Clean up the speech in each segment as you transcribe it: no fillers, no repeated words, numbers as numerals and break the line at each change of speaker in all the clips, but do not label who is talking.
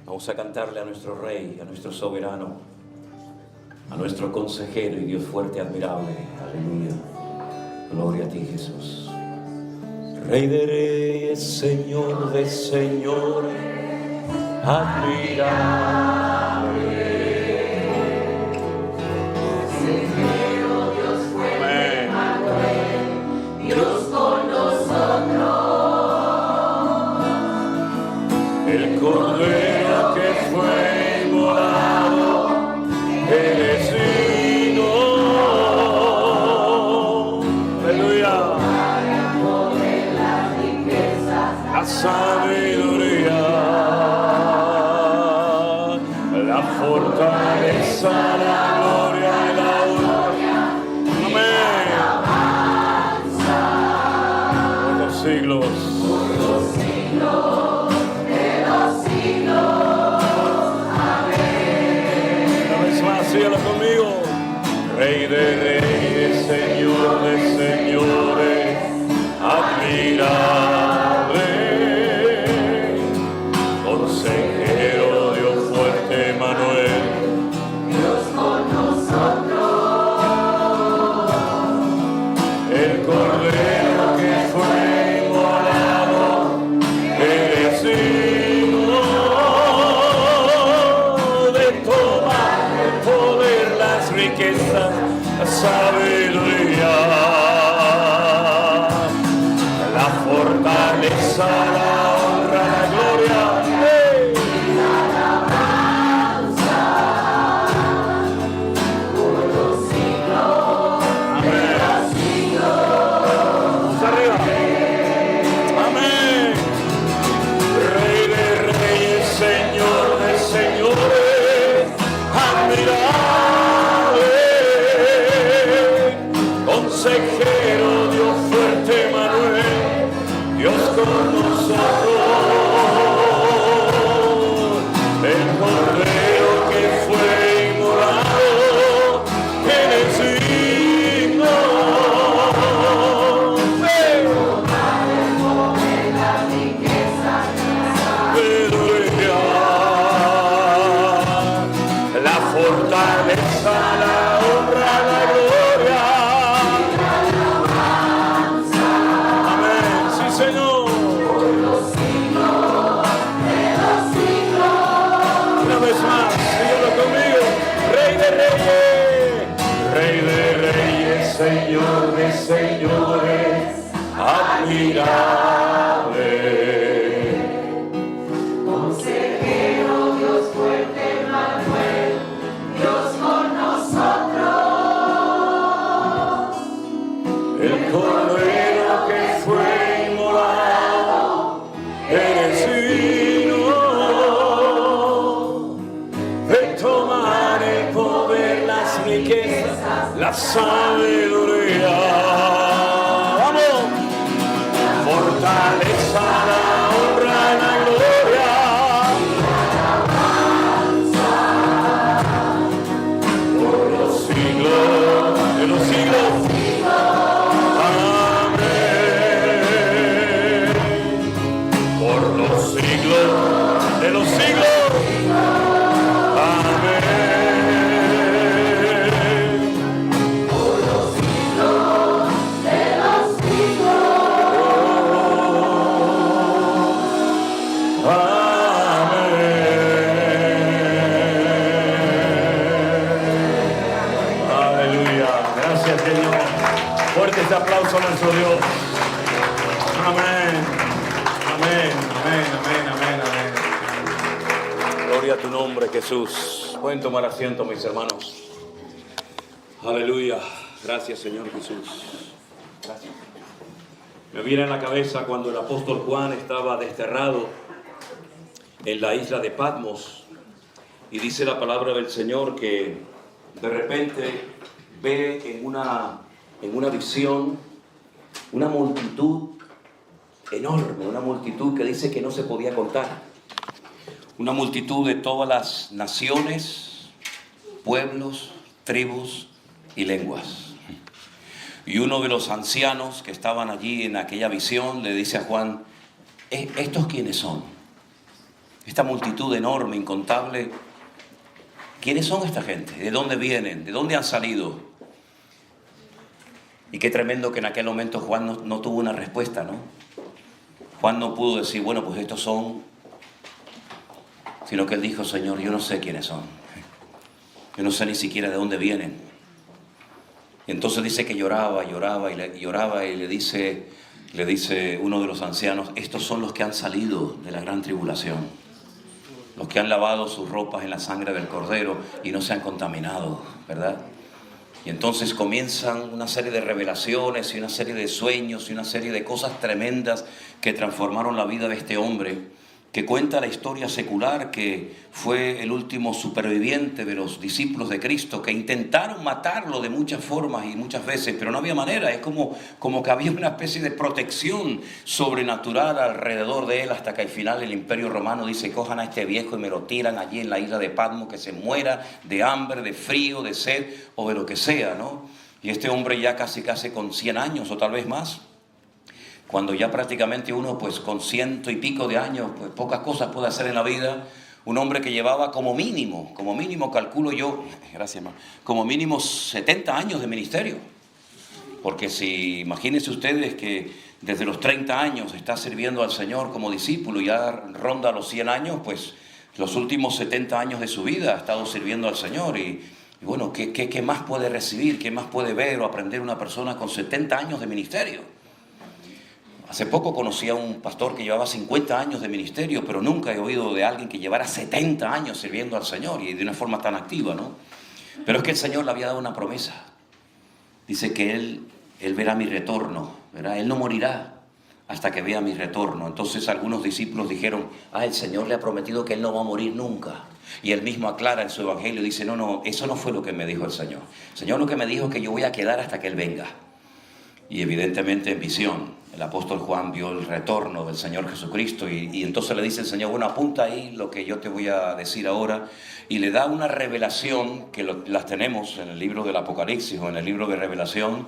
Vamos a cantarle a nuestro Rey, a nuestro soberano, a nuestro consejero y Dios fuerte, admirable. Aleluya. Gloria a ti, Jesús. Rey de reyes, Señor de señores, admirable.
Consejero, Dios fuerte, Emmanuel, Dios con nosotros.
El Cordero que fue inmolado, eres digno. Aleluya. La sabiduría, la fortaleza, la gloria y la honra. Amén. Por los siglos. Síguelo conmigo. Rey de reyes, Señor de señores, admirable. Consejero, Dios fuerte, Emmanuel,
Dios con nosotros.
el Cordero que fue inmolado, eres digno de tomar el poder, las riquezas, la sabiduría, la fortaleza, la honra, la gloria. ¡Hey! Amén. Vamos arriba. Amén. Rey de reyes, Señor de señores, admirable. Consejero, Dios fuerte, Emmanuel, Dios con nosotros. El Cordero que fue inmolado, eres digno. Sabiduría, la fortaleza, la honra, la gloria. Amén, sí, Señor. Una vez más, síguelo conmigo. Rey de reyes, Señor de señores, admirable.
Consejero, Dios fuerte, Emmanuel, Dios con nosotros.
El Cordero que fue inmolado, eres digno de tomar el poder, las riquezas, la sabiduría. ¡Vamos! Fortaleza, la honra, la gloria. Por los siglos de los siglos. Amén. Por los siglos de los siglos. Amén. Aleluya. Gracias, Señor. Fuerte este aplauso a nuestro Dios. Amén. Amén. Amén. Amén. Amén. Amén. Gloria a tu nombre, Jesús. Pueden tomar asiento, mis hermanos. Aleluya. Gracias, Señor Jesús. Gracias. Me viene a la cabeza cuando el apóstol Juan estaba desterrado en la isla de Patmos, y dice la palabra del Señor que de repente ve en una visión una multitud enorme, una multitud que dice que no se podía contar, una multitud de todas las naciones, pueblos, tribus y lenguas. Y uno de los ancianos que estaban allí en aquella visión le dice a Juan: ¿estos quiénes son? esta multitud enorme, incontable. ¿Quiénes son esta gente? ¿De dónde vienen? ¿De dónde han salido? Y qué tremendo que en aquel momento Juan no tuvo una respuesta, ¿no? Juan no pudo decir, bueno, pues estos son, sino que él dijo, Señor, yo no sé quiénes son. Yo no sé ni siquiera de dónde vienen. Y entonces dice que lloraba y le dice uno de los ancianos, estos son los que han salido de la gran tribulación, los que han lavado sus ropas en la sangre del Cordero y no se han contaminado, ¿verdad? Y entonces comienzan una serie de revelaciones y una serie de sueños y una serie de cosas tremendas que transformaron la vida de este hombre, que cuenta la historia secular que fue el último superviviente de los discípulos de Cristo, que intentaron matarlo de muchas formas y muchas veces, pero no había manera. Es como que había una especie de protección sobrenatural alrededor de él, hasta que al final el Imperio Romano dice, cojan a este viejo y me lo tiran allí en la isla de Patmos, que se muera de hambre, de frío, de sed o de lo que sea, ¿no? Y este hombre ya casi con 100 años o tal vez más, cuando ya prácticamente uno pues con 100 y pico de años, pues pocas cosas puede hacer en la vida, un hombre que llevaba como mínimo calculo yo, gracias hermano, como mínimo 70 años de ministerio. Porque si, imagínense ustedes que desde los 30 años está sirviendo al Señor como discípulo y ya ronda los 100 años, pues los últimos 70 años de su vida ha estado sirviendo al Señor. Y bueno, ¿qué más puede recibir? ¿Qué más puede ver o aprender una persona con 70 años de ministerio? Hace poco conocí a un pastor que llevaba 50 años de ministerio, pero nunca he oído de alguien que llevara 70 años sirviendo al Señor y de una forma tan activa, ¿no? Pero es que el Señor le había dado una promesa. Dice que Él verá mi retorno, ¿verdad? Él no morirá hasta que vea mi retorno. Entonces algunos discípulos dijeron, el Señor le ha prometido que Él no va a morir nunca. Y Él mismo aclara en su evangelio, dice, no, eso no fue lo que me dijo el Señor. El Señor lo que me dijo es que yo voy a quedar hasta que Él venga. Y evidentemente en visión, el apóstol Juan vio el retorno del Señor Jesucristo y entonces le dice el Señor, bueno, apunta ahí lo que yo te voy a decir ahora, y le da una revelación que las tenemos en el libro del Apocalipsis o en el libro de Revelación,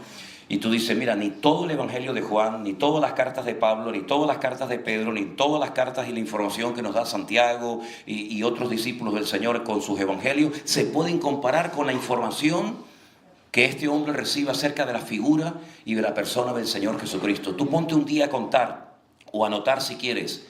y tú dices, mira, ni todo el evangelio de Juan, ni todas las cartas de Pablo, ni todas las cartas de Pedro, ni todas las cartas y la información que nos da Santiago y otros discípulos del Señor con sus evangelios se pueden comparar con la información que este hombre recibe acerca de la figura y de la persona del Señor Jesucristo. Tú ponte un día a contar o anotar si quieres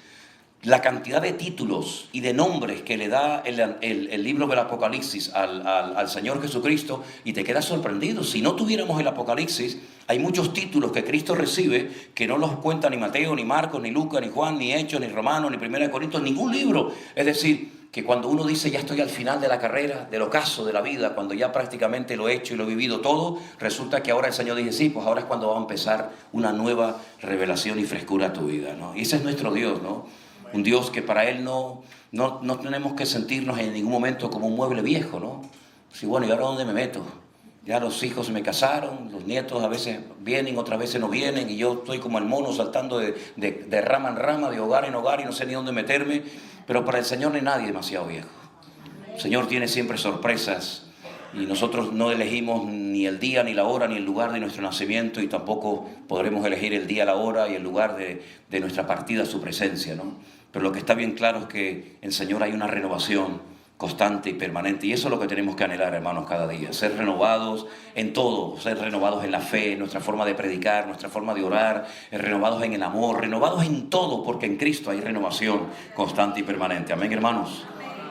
la cantidad de títulos y de nombres que le da el libro del Apocalipsis al Señor Jesucristo y te quedas sorprendido. Si no tuviéramos el Apocalipsis, hay muchos títulos que Cristo recibe que no los cuenta ni Mateo, ni Marcos, ni Lucas, ni Juan, ni Hechos, ni Romanos, ni Primera de Corintios, ningún libro. Es decir, que cuando uno dice ya estoy al final de la carrera, del ocaso de la vida, cuando ya prácticamente lo he hecho y lo he vivido todo, resulta que ahora el Señor dice, sí, pues ahora es cuando va a empezar una nueva revelación y frescura a tu vida, ¿no? Y ese es nuestro Dios, ¿no? Un Dios que para Él no tenemos que sentirnos en ningún momento como un mueble viejo, ¿no? Sí, bueno, ¿y ahora dónde me meto? Ya los hijos me casaron, los nietos a veces vienen, otras veces no vienen, y yo estoy como el mono saltando de rama en rama, de hogar en hogar, y no sé ni dónde meterme. Pero para el Señor no hay nadie demasiado viejo. El Señor tiene siempre sorpresas, y nosotros no elegimos ni el día, ni la hora, ni el lugar de nuestro nacimiento, y tampoco podremos elegir el día, la hora y el lugar de nuestra partida a su presencia, ¿no? Pero lo que está bien claro es que en el Señor hay una renovación constante y permanente, y eso es lo que tenemos que anhelar, hermanos, cada día, ser renovados en todo, ser renovados en la fe, en nuestra forma de predicar, nuestra forma de orar, renovados en el amor, renovados en todo, porque en Cristo hay renovación constante y permanente. Amén, hermanos.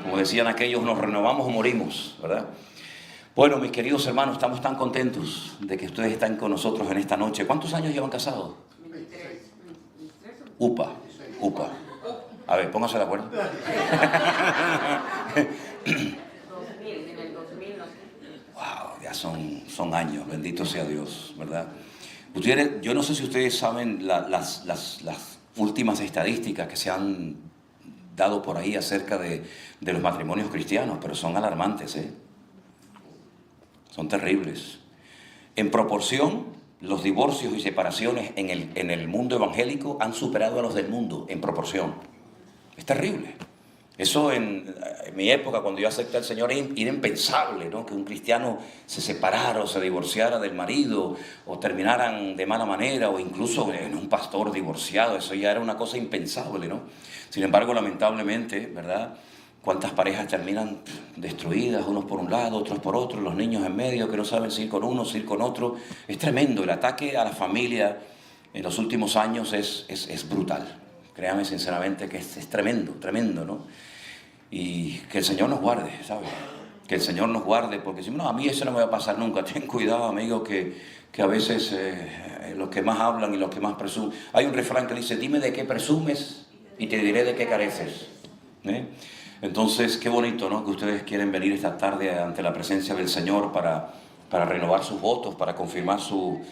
Como decían aquellos, nos renovamos o morimos, ¿verdad? Bueno, mis queridos hermanos, estamos tan contentos de que ustedes están con nosotros en esta noche. ¿Cuántos años llevan casados?
23.
Upa. A ver, pónganse de acuerdo.
2000, en el 2000 no sé.
Wow, ya son años, bendito sea Dios, ¿verdad? Ustedes, yo no sé si ustedes saben las últimas estadísticas que se han dado por ahí acerca de los matrimonios cristianos, pero son alarmantes, ¿eh? Son terribles. En proporción, los divorcios y separaciones en el mundo evangélico han superado a los del mundo, en proporción. Es terrible. Eso en mi época, cuando yo acepté al Señor, era impensable, ¿no? Que un cristiano se separara o se divorciara del marido o terminaran de mala manera o incluso en un pastor divorciado. Eso ya era una cosa impensable, ¿no? Sin embargo, lamentablemente, ¿verdad? Cuántas parejas terminan destruidas, unos por un lado, otros por otro, los niños en medio que no saben si ir con uno, si ir con otro. Es tremendo. El ataque a la familia en los últimos años es brutal. Créame sinceramente que es tremendo, tremendo, ¿no? Y que el Señor nos guarde, ¿sabes? Que el Señor nos guarde, porque si no, a mí eso no me va a pasar nunca. Ten cuidado, amigo, que a veces los que más hablan y los que más presumen. Hay un refrán que dice, dime de qué presumes y te diré de qué careces. Entonces, qué bonito, ¿no? Que ustedes quieren venir esta tarde ante la presencia del Señor para renovar sus votos, para confirmar su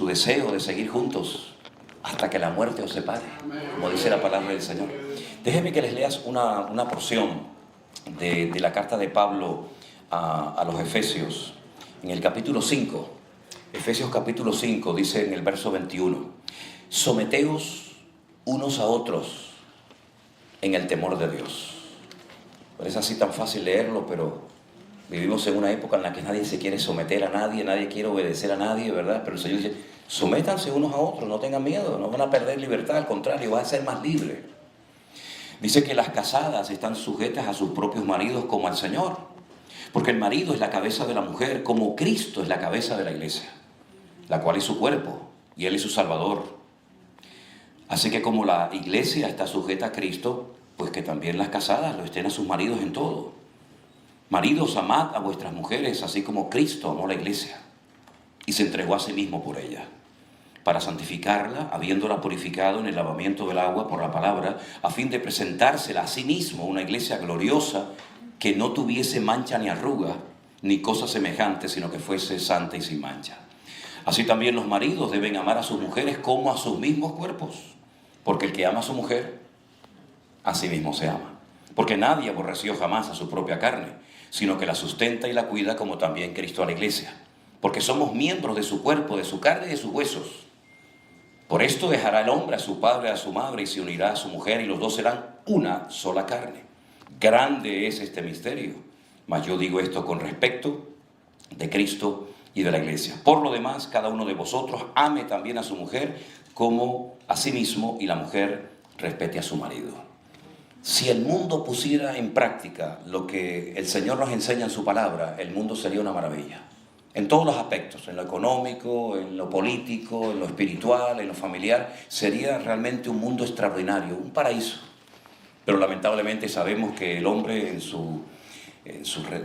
deseo de seguir juntos hasta que la muerte os separe, como dice la palabra del Señor. Déjenme que les leas una porción de la carta de Pablo a los Efesios, en el capítulo 5. Efesios capítulo 5 dice en el verso 21, someteos unos a otros en el temor de Dios. Parece así tan fácil leerlo, pero vivimos en una época en la que nadie se quiere someter a nadie, nadie quiere obedecer a nadie, ¿verdad? Pero el Señor dice, sométanse unos a otros, no tengan miedo, no van a perder libertad, al contrario, van a ser más libres. Dice que las casadas están sujetas a sus propios maridos como al Señor, porque el marido es la cabeza de la mujer, como Cristo es la cabeza de la iglesia, la cual es su cuerpo, y Él es su Salvador. Así que como la iglesia está sujeta a Cristo, pues que también las casadas lo estén a sus maridos en todo. Maridos, amad a vuestras mujeres, así como Cristo amó la iglesia y se entregó a sí mismo por ella, para santificarla, habiéndola purificado en el lavamiento del agua por la palabra, a fin de presentársela a sí mismo una iglesia gloriosa, que no tuviese mancha ni arruga, ni cosa semejante, sino que fuese santa y sin mancha. Así también los maridos deben amar a sus mujeres como a sus mismos cuerpos, porque el que ama a su mujer, a sí mismo se ama. Porque nadie aborreció jamás a su propia carne, sino que la sustenta y la cuida, como también Cristo a la iglesia. Porque somos miembros de su cuerpo, de su carne y de sus huesos. Por esto dejará el hombre a su padre, a su madre, y se unirá a su mujer, y los dos serán una sola carne. Grande es este misterio, mas yo digo esto con respecto de Cristo y de la iglesia. Por lo demás, cada uno de vosotros ame también a su mujer como a sí mismo, y la mujer respete a su marido. Si el mundo pusiera en práctica lo que el Señor nos enseña en su palabra, el mundo sería una maravilla. En todos los aspectos, en lo económico, en lo político, en lo espiritual, en lo familiar, sería realmente un mundo extraordinario, un paraíso. Pero lamentablemente sabemos que el hombre en su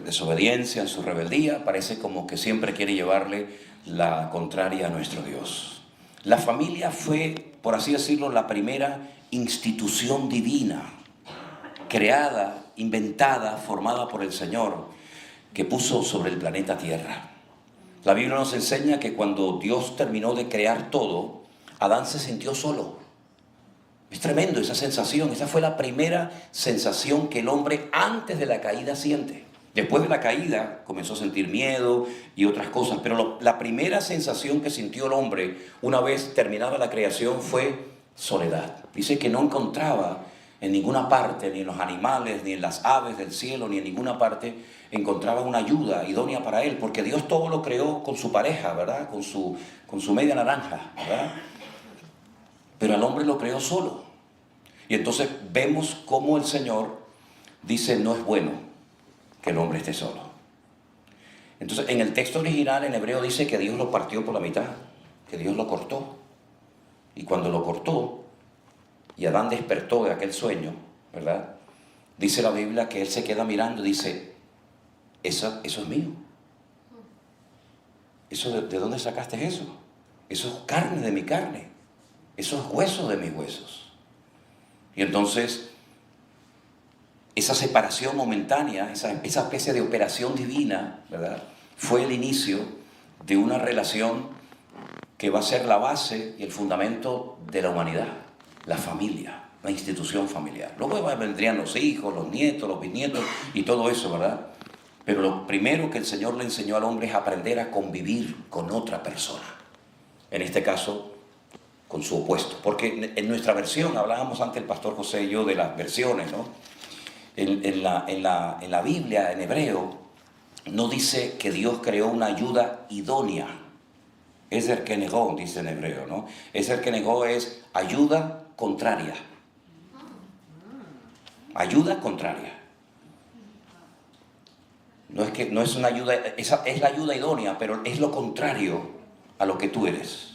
desobediencia, en su rebeldía, parece como que siempre quiere llevarle la contraria a nuestro Dios. La familia fue, por así decirlo, la primera institución divina, creada, inventada, formada por el Señor, que puso sobre el planeta Tierra. La Biblia nos enseña que cuando Dios terminó de crear todo, Adán se sintió solo. Es tremendo esa sensación. Esa fue la primera sensación que el hombre antes de la caída siente. Después de la caída comenzó a sentir miedo y otras cosas, pero la primera sensación que sintió el hombre una vez terminada la creación fue soledad. Dice que no encontraba en ninguna parte, ni en los animales, ni en las aves del cielo, ni en ninguna parte, encontraba una ayuda idónea para él, porque Dios todo lo creó con su pareja, ¿verdad? Con su media naranja, ¿verdad? Pero al hombre lo creó solo. Y entonces vemos cómo el Señor dice, no es bueno que el hombre esté solo. Entonces, en el texto original, en hebreo, dice que Dios lo partió por la mitad, que Dios lo cortó. Y cuando lo cortó, y Adán despertó de aquel sueño, ¿verdad? Dice la Biblia que él se queda mirando y dice, eso es mío. ¿De dónde sacaste eso? Eso es carne de mi carne. Eso es hueso de mis huesos. Y entonces, esa separación momentánea, esa especie de operación divina, ¿verdad? Fue el inicio de una relación que va a ser la base y el fundamento de la humanidad. La familia, la institución familiar. Luego vendrían los hijos, los nietos, los bisnietos y todo eso, ¿verdad? Pero lo primero que el Señor le enseñó al hombre es aprender a convivir con otra persona. En este caso, con su opuesto. Porque en nuestra versión, hablábamos antes el pastor José y yo de las versiones, ¿no?
En la Biblia, en hebreo, no dice que Dios creó una ayuda idónea. Ezer kenegó, dice en hebreo, ¿no? Ezer kenegó es ayuda contraria. Ayuda contraria. No es una ayuda, es la ayuda idónea, pero es lo contrario a lo que tú eres.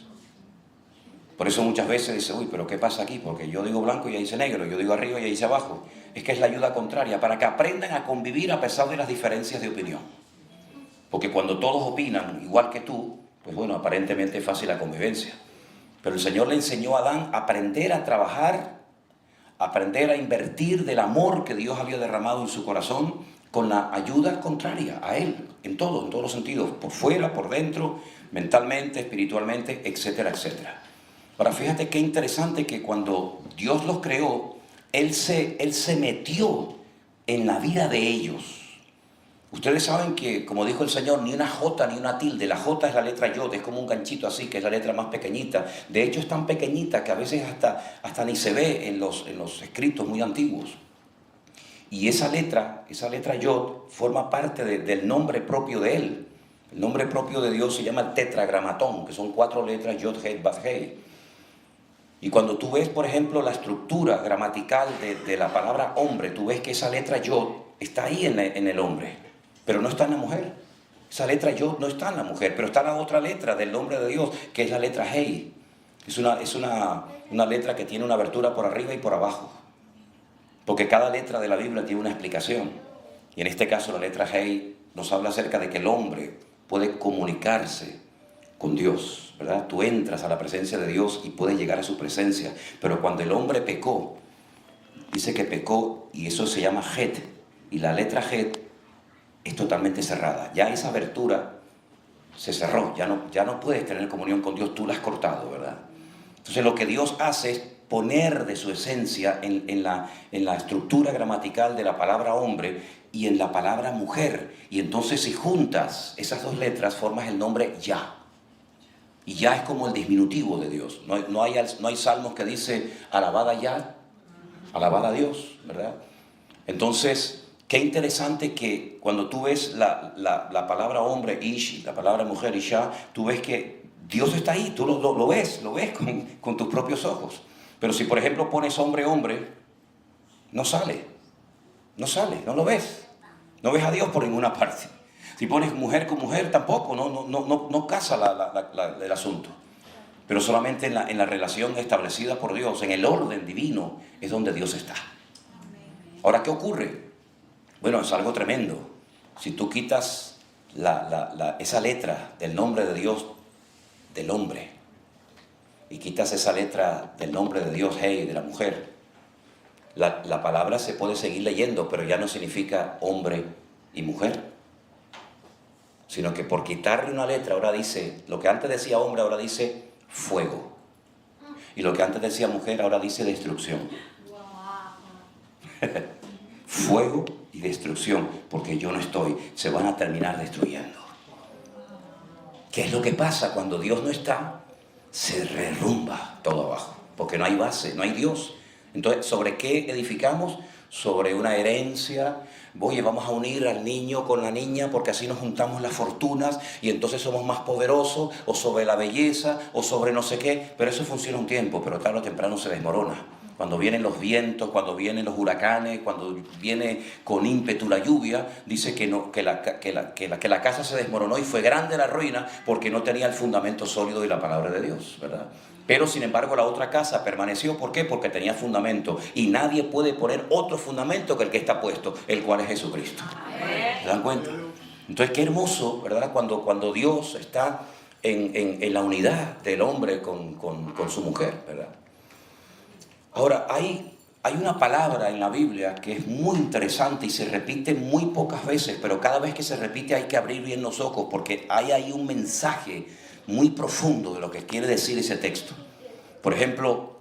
Por eso muchas veces dice, uy, pero ¿qué pasa aquí? Porque yo digo blanco y ella dice negro, yo digo arriba y ella dice abajo. Es que es la ayuda contraria, para que aprendan a convivir a pesar de las diferencias de opinión. Porque cuando todos opinan igual que tú, pues bueno, aparentemente es fácil la convivencia. Pero el Señor le enseñó a Adán a aprender a trabajar, a aprender a invertir del amor que Dios había derramado en su corazón con la ayuda contraria a él, en todos los sentidos, por fuera, por dentro, mentalmente, espiritualmente, etcétera, etcétera. Ahora, fíjate qué interesante que cuando Dios los creó, Él se metió en la vida de ellos. Ustedes saben que, como dijo el Señor, ni una J ni una tilde. La J es la letra Yod, es como un ganchito así, que es la letra más pequeñita. De hecho, es tan pequeñita que a veces hasta ni se ve en los escritos muy antiguos. Y esa letra Yod, forma parte del nombre propio de Él. El nombre propio de Dios se llama el tetragramatón, que son 4 letras Yod, Hei, Vav, Hei. Y cuando tú ves, por ejemplo, la estructura gramatical de la palabra hombre, tú ves que esa letra Yod está ahí en el hombre, pero no está en la mujer. Esa letra Yod no está en la mujer, pero está la otra letra del nombre de Dios, que es la letra Hei. Es una letra que tiene una abertura por arriba y por abajo, porque cada letra de la Biblia tiene una explicación. Y en este caso la letra Hei nos habla acerca de que el hombre puede comunicarse con Dios, ¿verdad? Tú entras a la presencia de Dios y puedes llegar a su presencia. Pero cuando el hombre pecó, dice que pecó, y eso se llama Het, y la letra Het es totalmente cerrada. Ya esa abertura se cerró, ya no puedes tener comunión con Dios, tú la has cortado, ¿verdad? Entonces lo que Dios hace es poner de su esencia en la estructura gramatical de la palabra hombre y en la palabra mujer. Y entonces si juntas esas 2 letras formas el nombre Yah. Y Yah es como el diminutivo de Dios. No hay salmos que dice alabada Yah, alabada a Dios, ¿verdad? Entonces, qué interesante que cuando tú ves la palabra hombre, Ish, la palabra mujer, Isha, tú ves que Dios está ahí, tú lo ves con tus propios ojos. Pero si por ejemplo pones hombre, hombre, no sale, no lo ves. No ves a Dios por ninguna parte. Si pones mujer con mujer, tampoco, no casa el asunto. Pero solamente en la relación establecida por Dios, en el orden divino, es donde Dios está. Ahora, ¿qué ocurre? Bueno, es algo tremendo. Si tú quitas esa letra del nombre de Dios, del hombre, y quitas esa letra del nombre de Dios, Hei, de la mujer, la palabra se puede seguir leyendo, pero ya no significa hombre y mujer, sino que por quitarle una letra ahora dice, lo que antes decía hombre ahora dice fuego, y lo que antes decía mujer ahora dice destrucción. Fuego y destrucción, porque yo no estoy, se van a terminar destruyendo. ¿Qué es lo que pasa cuando Dios no está? Se derrumba todo abajo, porque no hay base, no hay Dios. Entonces, ¿sobre qué edificamos? Sobre una herencia. Oye, vamos a unir al niño con la niña porque así nos juntamos las fortunas y entonces somos más poderosos, o sobre la belleza, o sobre no sé qué. Pero eso funciona un tiempo, pero tarde o temprano se desmorona. Cuando vienen los vientos, cuando vienen los huracanes, cuando viene con ímpetu la lluvia, dice que la casa se desmoronó y fue grande la ruina porque no tenía el fundamento sólido de la palabra de Dios, ¿verdad? Pero sin embargo la otra casa permaneció. ¿Por qué? Porque tenía fundamento. Y nadie puede poner otro fundamento que el que está puesto, el cual es Jesucristo. ¿Se dan cuenta? Entonces qué hermoso, ¿verdad? Cuando Dios está en la unidad del hombre con su mujer, ¿verdad? Ahora, hay una palabra en la Biblia que es muy interesante y se repite muy pocas veces, pero cada vez que se repite hay que abrir bien los ojos porque hay ahí un mensaje muy profundo de lo que quiere decir ese texto. Por ejemplo,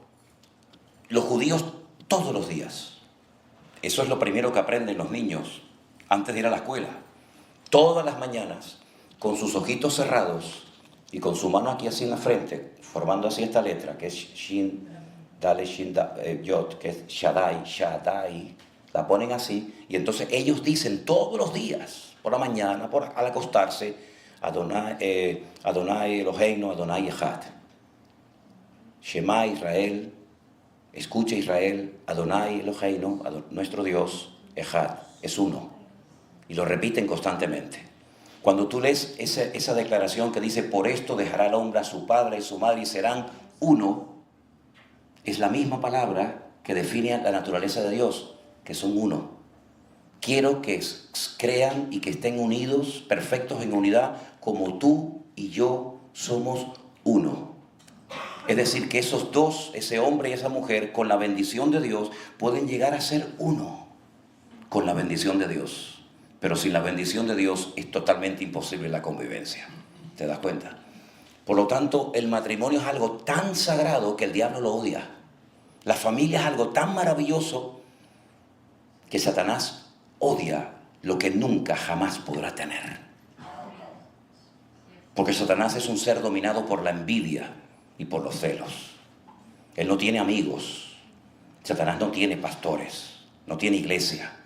los judíos todos los días, eso es lo primero que aprenden los niños antes de ir a la escuela, todas las mañanas, con sus ojitos cerrados y con su mano aquí así en la frente, formando así esta letra que es Shin, Dale, Shin, Yod, que es Shaddai, Shaddai, La ponen así y entonces ellos dicen todos los días, por la mañana, al acostarse, Adonai Eloheinu, Adonai Echad. Shema Israel, escucha Israel, Adonai Eloheinu, nuestro Dios, Echad, es uno. Y lo repiten constantemente. Cuando tú lees esa declaración que dice, por esto dejará el hombre a su padre y su madre y serán uno, es la misma palabra que define la naturaleza de Dios, que son uno. Quiero que crean y que estén unidos, perfectos en unidad, como tú y yo somos uno. Es decir, que esos dos, ese hombre y esa mujer, con la bendición de Dios, pueden llegar a ser uno, con la bendición de Dios. Pero sin la bendición de Dios es totalmente imposible la convivencia. ¿Te das cuenta? Por lo tanto, el matrimonio es algo tan sagrado que el diablo lo odia. La familia es algo tan maravilloso que Satanás odia lo que nunca jamás podrá tener. Porque Satanás es un ser dominado por la envidia y por los celos. Él no tiene amigos. Satanás no tiene pastores, no tiene iglesia,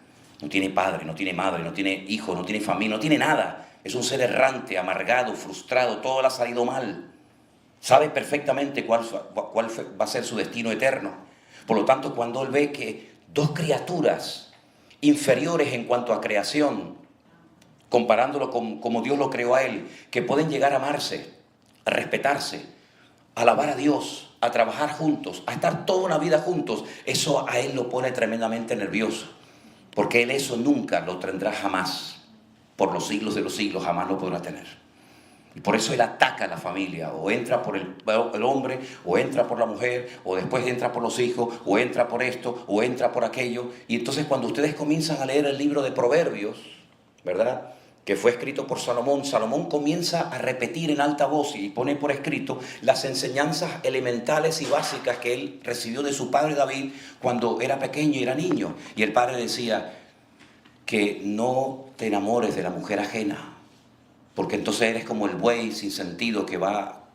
no tiene padre, no tiene madre, no tiene hijo, no tiene familia, no tiene nada. Es un ser errante, amargado, frustrado, todo le ha salido mal. Sabe perfectamente cuál va a ser su destino eterno. Por lo tanto, cuando él ve que dos criaturas inferiores en cuanto a creación, comparándolo con como Dios lo creó a él, que pueden llegar a amarse, a respetarse, a alabar a Dios, a trabajar juntos, a estar toda una vida juntos, eso a él lo pone tremendamente nervioso, porque él eso nunca lo tendrá jamás, por los siglos de los siglos jamás lo podrá tener. Y por eso él ataca a la familia, o entra por el hombre, o entra por la mujer, o después entra por los hijos, o entra por esto, o entra por aquello. Y entonces cuando ustedes comienzan a leer el libro de Proverbios, ¿verdad?, que fue escrito por Salomón, Salomón comienza a repetir en alta voz y pone por escrito las enseñanzas elementales y básicas que él recibió de su padre David cuando era pequeño y era niño. Y el padre decía que no te enamores de la mujer ajena, porque entonces eres como el buey sin sentido que va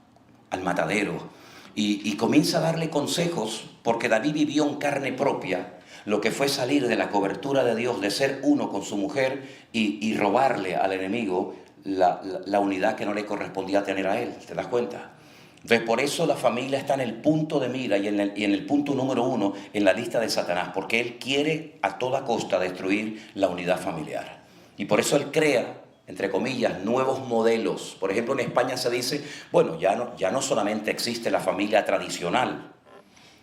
al matadero. Y comienza a darle consejos, porque David vivió en carne propia lo que fue salir de la cobertura de Dios, de ser uno con su mujer y robarle al enemigo la unidad que no le correspondía tener a él. ¿Te das cuenta? Entonces por eso la familia está en el punto de mira y en el punto número 1 en la lista de Satanás, porque él quiere a toda costa destruir la unidad familiar. Y por eso él crea, entre comillas, nuevos modelos. Por ejemplo, en España se dice, bueno, ya no solamente existe la familia tradicional,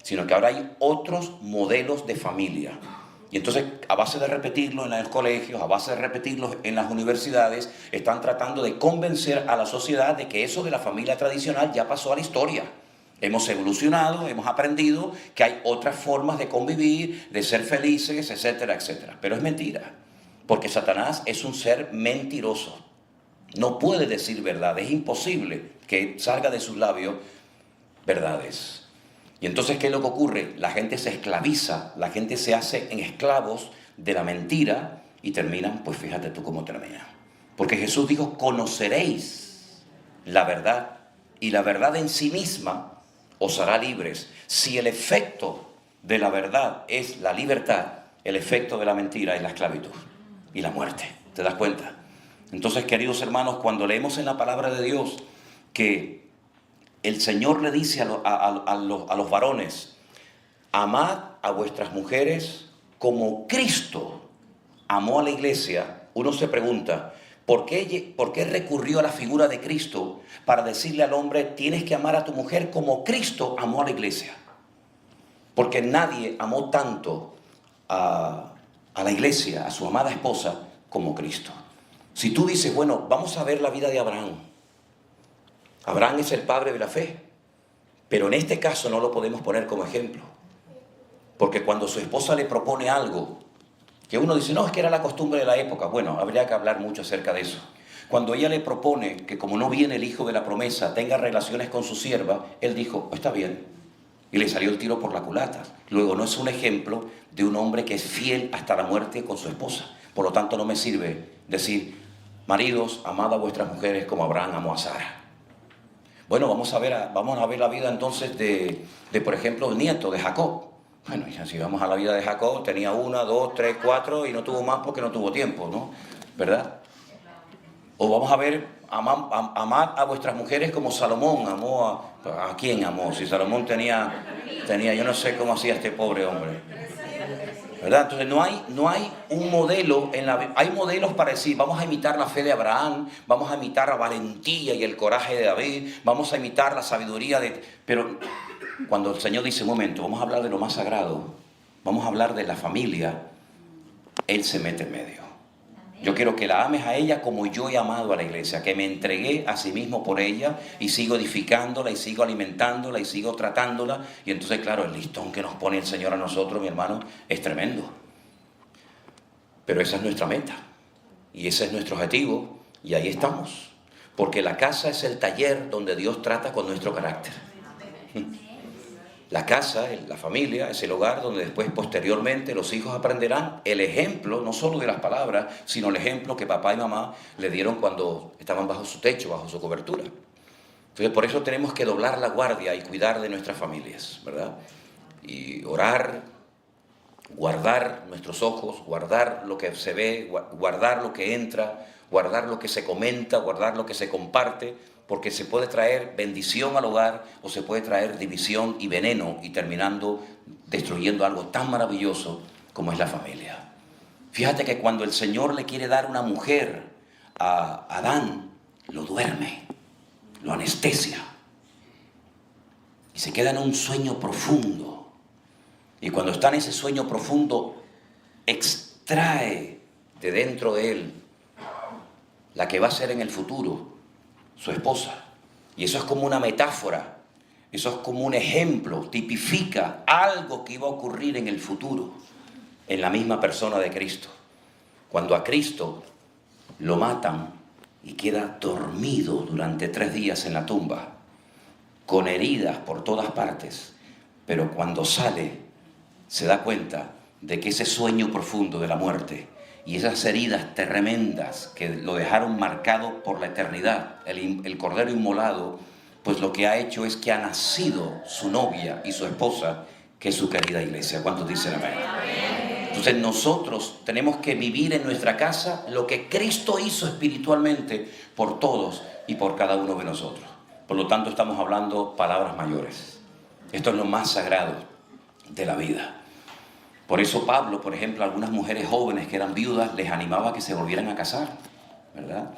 sino que ahora hay otros modelos de familia. Y entonces, a base de repetirlo en los colegios, a base de repetirlo en las universidades, están tratando de convencer a la sociedad de que eso de la familia tradicional ya pasó a la historia. Hemos evolucionado, hemos aprendido que hay otras formas de convivir, de ser felices, etcétera, etcétera. Pero es mentira, porque Satanás es un ser mentiroso. No puede decir verdad, es imposible que salga de sus labios verdades. Y entonces, ¿qué es lo que ocurre? La gente se esclaviza, la gente se hace en esclavos de la mentira y terminan, pues fíjate tú cómo termina. Porque Jesús dijo, conoceréis la verdad y la verdad en sí misma os hará libres. Si el efecto de la verdad es la libertad, el efecto de la mentira es la esclavitud y la muerte. ¿Te das cuenta? Entonces, queridos hermanos, cuando leemos en la palabra de Dios que el Señor le dice a los varones, amad a vuestras mujeres como Cristo amó a la iglesia, uno se pregunta, ¿por qué recurrió a la figura de Cristo para decirle al hombre, tienes que amar a tu mujer como Cristo amó a la iglesia? Porque nadie amó tanto a la iglesia, a su amada esposa, como Cristo. Si tú dices, bueno, vamos a ver la vida de Abraham. Abraham es el padre de la fe, pero en este caso no lo podemos poner como ejemplo, porque cuando su esposa le propone algo, que uno dice, no, es que era la costumbre de la época, bueno, habría que hablar mucho acerca de eso. Cuando ella le propone que como no viene el hijo de la promesa, tenga relaciones con su sierva, él dijo, está bien, y le salió el tiro por la culata. Luego no es un ejemplo de un hombre que es fiel hasta la muerte con su esposa. Por lo tanto no me sirve decir, maridos, amad a vuestras mujeres como Abraham amó a Sara. Bueno, vamos a ver la vida entonces de por ejemplo, el nieto de Jacob. Bueno, y si vamos a la vida de Jacob, tenía 1, 2, 3, 4 y no tuvo más porque no tuvo tiempo, ¿no? ¿Verdad? O vamos a ver, amad a vuestras mujeres como Salomón amó ¿a quién amó? Si Salomón tenía, yo no sé cómo hacía este pobre hombre, ¿verdad? Entonces no hay un modelo, hay modelos para decir, vamos a imitar la fe de Abraham, vamos a imitar la valentía y el coraje de David, vamos a imitar la sabiduría de... Pero cuando el Señor dice, un momento, vamos a hablar de lo más sagrado, vamos a hablar de la familia, Él se mete en medio. Yo quiero que la ames a ella como yo he amado a la iglesia, que me entregué a sí mismo por ella y sigo edificándola y sigo alimentándola y sigo tratándola. Y entonces, claro, el listón que nos pone el Señor a nosotros, mi hermano, es tremendo. Pero esa es nuestra meta y ese es nuestro objetivo y ahí estamos. Porque la casa es el taller donde Dios trata con nuestro carácter. La casa, la familia, es el hogar donde después, posteriormente, los hijos aprenderán el ejemplo, no solo de las palabras, sino el ejemplo que papá y mamá le dieron cuando estaban bajo su techo, bajo su cobertura. Entonces, por eso tenemos que doblar la guardia y cuidar de nuestras familias, ¿verdad? Y orar, guardar nuestros ojos, guardar lo que se ve, guardar lo que entra, guardar lo que se comenta, guardar lo que se comparte, porque se puede traer bendición al hogar o se puede traer división y veneno y terminando destruyendo algo tan maravilloso como es la familia. Fíjate que cuando el Señor le quiere dar una mujer a Adán, lo duerme, lo anestesia y se queda en un sueño profundo. Y cuando está en ese sueño profundo, extrae de dentro de él la que va a ser en el futuro su esposa. Y eso es como una metáfora, eso es como un ejemplo, tipifica algo que iba a ocurrir en el futuro, en la misma persona de Cristo. Cuando a Cristo lo matan y queda dormido durante 3 días en la tumba, con heridas por todas partes, pero cuando sale se da cuenta de que ese sueño profundo de la muerte y esas heridas tremendas que lo dejaron marcado por la eternidad, el cordero inmolado, pues lo que ha hecho es que ha nacido su novia y su esposa, que es su querida iglesia. ¿Cuántos dicen amén? Entonces nosotros tenemos que vivir en nuestra casa lo que Cristo hizo espiritualmente por todos y por cada uno de nosotros. Por lo tanto, estamos hablando palabras mayores. Esto es lo más sagrado de la vida. Por eso Pablo, por ejemplo, a algunas mujeres jóvenes que eran viudas, les animaba a que se volvieran a casar, ¿verdad?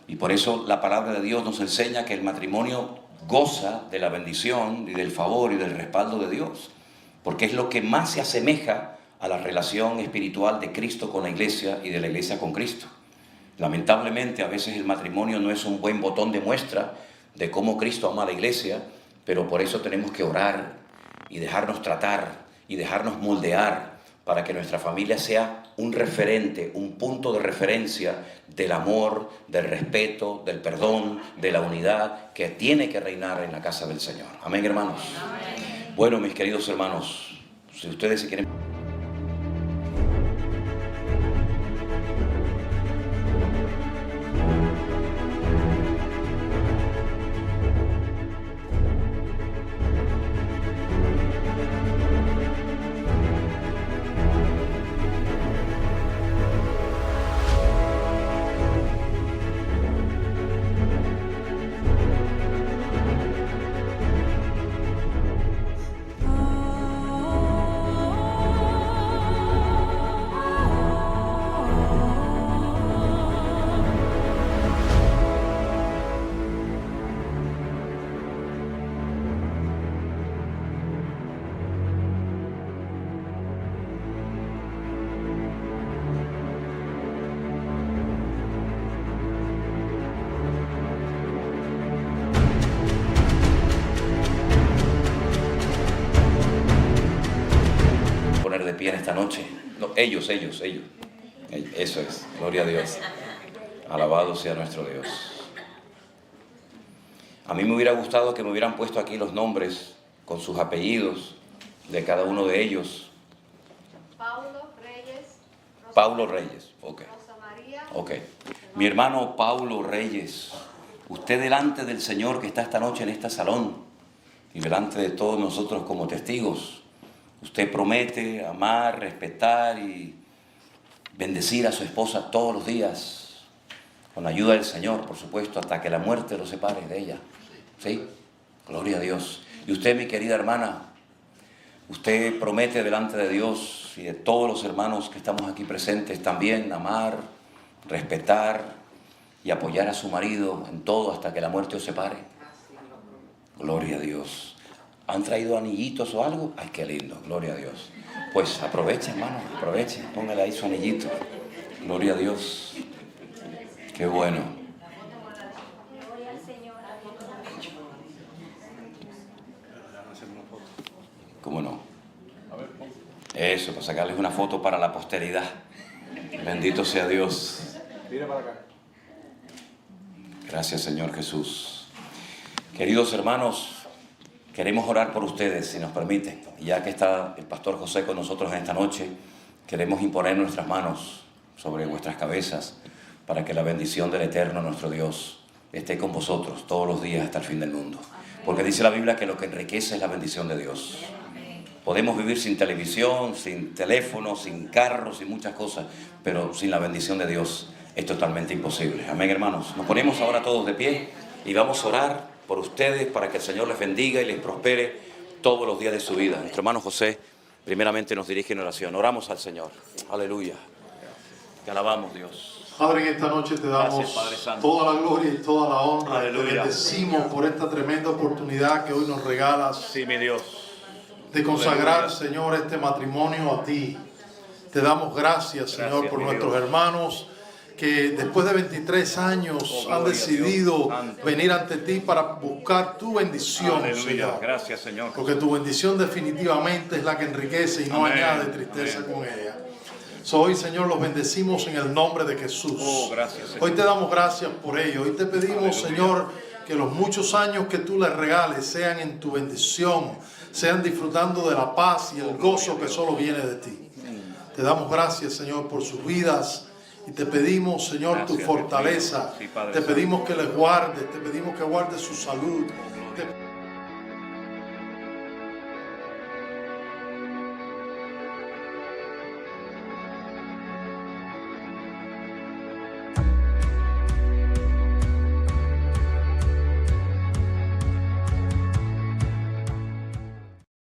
Y por eso la palabra de Dios nos enseña que el matrimonio goza de la bendición y del favor y del respaldo de Dios, porque es lo que más se asemeja a la relación espiritual de Cristo con la iglesia y de la iglesia con Cristo. Lamentablemente, a veces el matrimonio no es un buen botón de muestra de cómo Cristo ama a la iglesia, pero por eso tenemos que orar y dejarnos tratar y dejarnos moldear para que nuestra familia sea un referente, un punto de referencia del amor, del respeto, del perdón, de la unidad que tiene que reinar en la casa del Señor. Amén, hermanos. Amén. Bueno, mis queridos hermanos, si ustedes se quieren... de pie en esta noche. No, ellos. Eso es, gloria a Dios. Alabado sea nuestro Dios. A mí me hubiera gustado que me hubieran puesto aquí los nombres con sus apellidos de cada uno de ellos. Paulo Reyes, ok. Ok. Mi hermano Paulo Reyes, usted delante del Señor que está esta noche en este salón y delante de todos nosotros como testigos, Usted promete amar, respetar y bendecir a su esposa todos los días, con la ayuda del Señor, por supuesto, hasta que la muerte lo separe de ella. ¿Sí? Gloria a Dios. Y usted, mi querida hermana, usted promete delante de Dios y de todos los hermanos que estamos aquí presentes también amar, respetar y apoyar a su marido en todo hasta que la muerte os separe. Gloria a Dios. ¿Han traído anillitos o algo? Ay, qué lindo, gloria a Dios. Pues aproveche, hermano, aproveche, póngale ahí su anillito. Gloria a Dios. Qué bueno. ¿Cómo no? Eso, para sacarles una foto para la posteridad. Bendito sea Dios.
Mira para acá.
Gracias, Señor Jesús. Queridos hermanos, queremos orar por ustedes, si nos permiten. Y ya que está el pastor José con nosotros en esta noche, queremos imponer nuestras manos sobre vuestras cabezas para que la bendición del Eterno, nuestro Dios, esté con vosotros todos los días hasta el fin del mundo. Porque dice la Biblia que lo que enriquece es la bendición de Dios. Podemos vivir sin televisión, sin teléfono, sin carro, sin muchas cosas, pero sin la bendición de Dios es totalmente imposible. Amén, hermanos. Nos ponemos ahora todos de pie y vamos a orar por ustedes para que el Señor les bendiga y les prospere todos los días de su vida. Nuestro hermano José primeramente nos dirige en oración. Oramos al Señor. Aleluya. Te alabamos, Dios.
Padre, en esta noche te damos
Gracias, Padre Santo.
toda la gloria y toda la honra.
Aleluya.
Te bendecimos por esta tremenda oportunidad que hoy nos regalas
Sí, mi Dios.
de consagrar,
Aleluya.
Señor, este matrimonio a ti. Te damos gracias, Señor,
Gracias,
por
mi
nuestros
Dios.
hermanos que después de 23 años
Oh,
han
gloria a
decidido
Dios Santo.
venir ante ti para buscar tu bendición,
Aleluya.
Señor.
Gracias, Señor.
Porque tu bendición definitivamente es la que enriquece y no
Amén.
añade tristeza
Amén.
con ella. Hoy, Señor, los bendecimos en el nombre de Jesús.
Oh, gracias, Señor.
Hoy te damos gracias por ello. Hoy te pedimos,
Aleluya.
Señor, que los muchos años que tú les regales sean en tu bendición, sean disfrutando de la paz y el gozo que solo viene de ti. Te damos gracias, Señor, por sus vidas. Y te pedimos, Señor, tu
Gracias,
fortaleza.
Dios mío. Sí, Padre
Te
Santo.
pedimos que les guardes, te pedimos que guardes su salud,